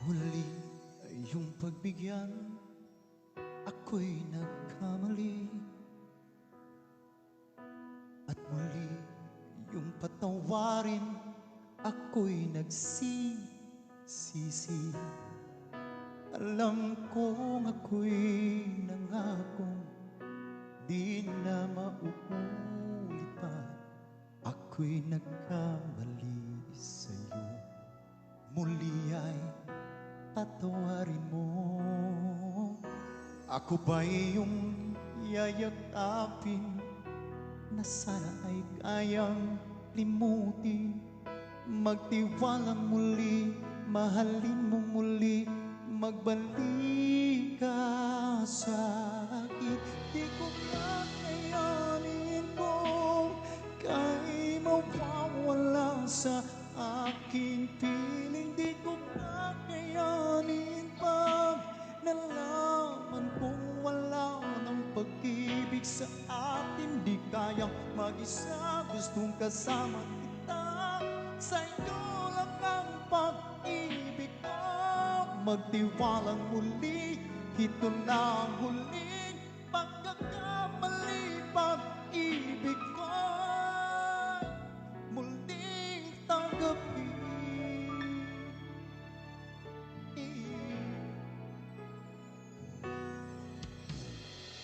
Muli ay iyong pagbigyan, ako'y nagkamali. At muli iyong patawarin, ako'y nagsisisi. Alam kong ako'y nangakong di na mauulit pa. Ako'y nagkamali sa'yo, muli ay patawarin mo. Ako ba'y iyong yayakapin na sana ay kayang limutin? Magtiwalang muli, mahalin mo muli, magbalik ka sa akin. Di ko kakayanin kung kay mawawala sa aking piling. Di ko kakayanin pag nalaman kong wala ng pag-ibig sa atin. Di kayang mag-isa, gustong kasama kita. Sa'yo lang ang pag-ibig ko. Magtiwalang muli, ito na ang huling pagkakamali. Pag-ibig ko muling tanggapin.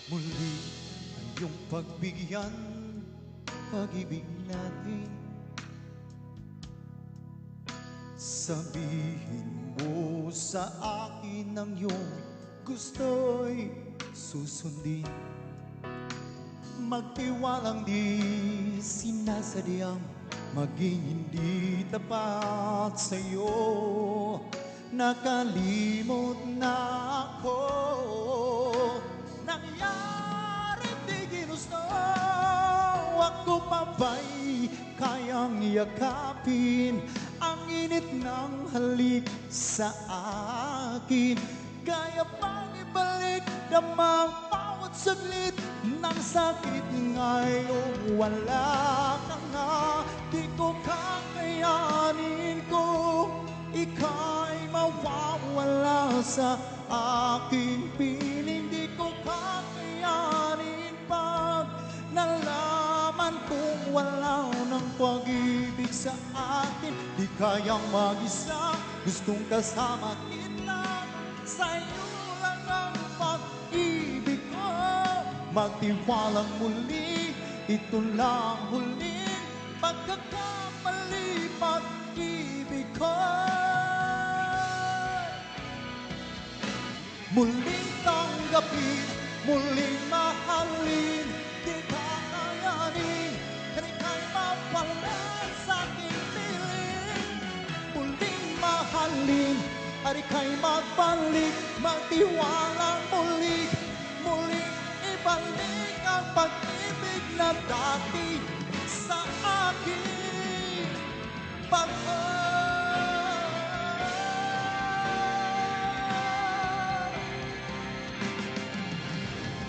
Muli ang iyong pagbigyan, pag-ibig natin. Sabihin mo sa akin ang iyong gusto'y susundin. Magtiwalang di sinasadyang maging hindi tapat sa'yo. Nakalimot na ako, nangyari di ginusto. Ako pa ba'y kayang yakapin ang init ng halik sa akin? Kaya bang ibalik damang bawat saglit ng sakit ngayon wala ka na? Di ko kakayanin kung ika'y mawawala sa aking piling. Di ko kakayanin pag nalaman kong wala ng pag-ibig sa atin. Di kayang mag-isa, gustong kasama kita. Sa'yo lang ang pag-ibig ko. Magtiwalang muli, ito lang huling pagkakamali. Pag-ibig ko muling tanggapin, muling mahalin. Di kakayanin, ika'y mapalan sa aking piling. Muling mahalin, at ika'y magbalik. Magtiwala muli, muling ibalik ang pag-ibig na dati sa akin.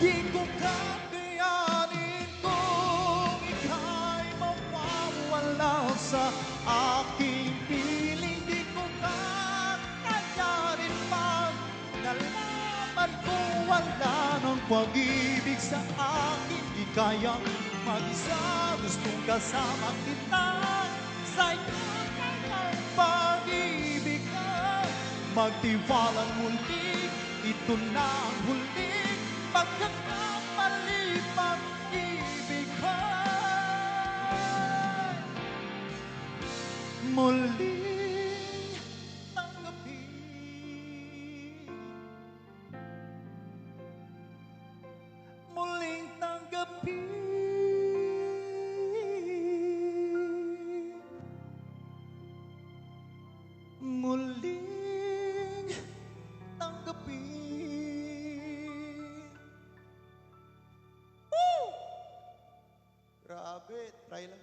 Di ko kakayanin kung ika'y mawawala sa aking piling. Di ko kakayanin pag nalaman kong wala ng pag-ibig sa akin. Di kayang mag-isa, gustong kasama kita. Sa'yo ang pag-ibig ko. Magtiwalang muli, ito na ang huling pagkakamali. Pag-ibig ko muling tanggapin, muling tanggapin, muling tanggapin. Woo! Grabe, try lang.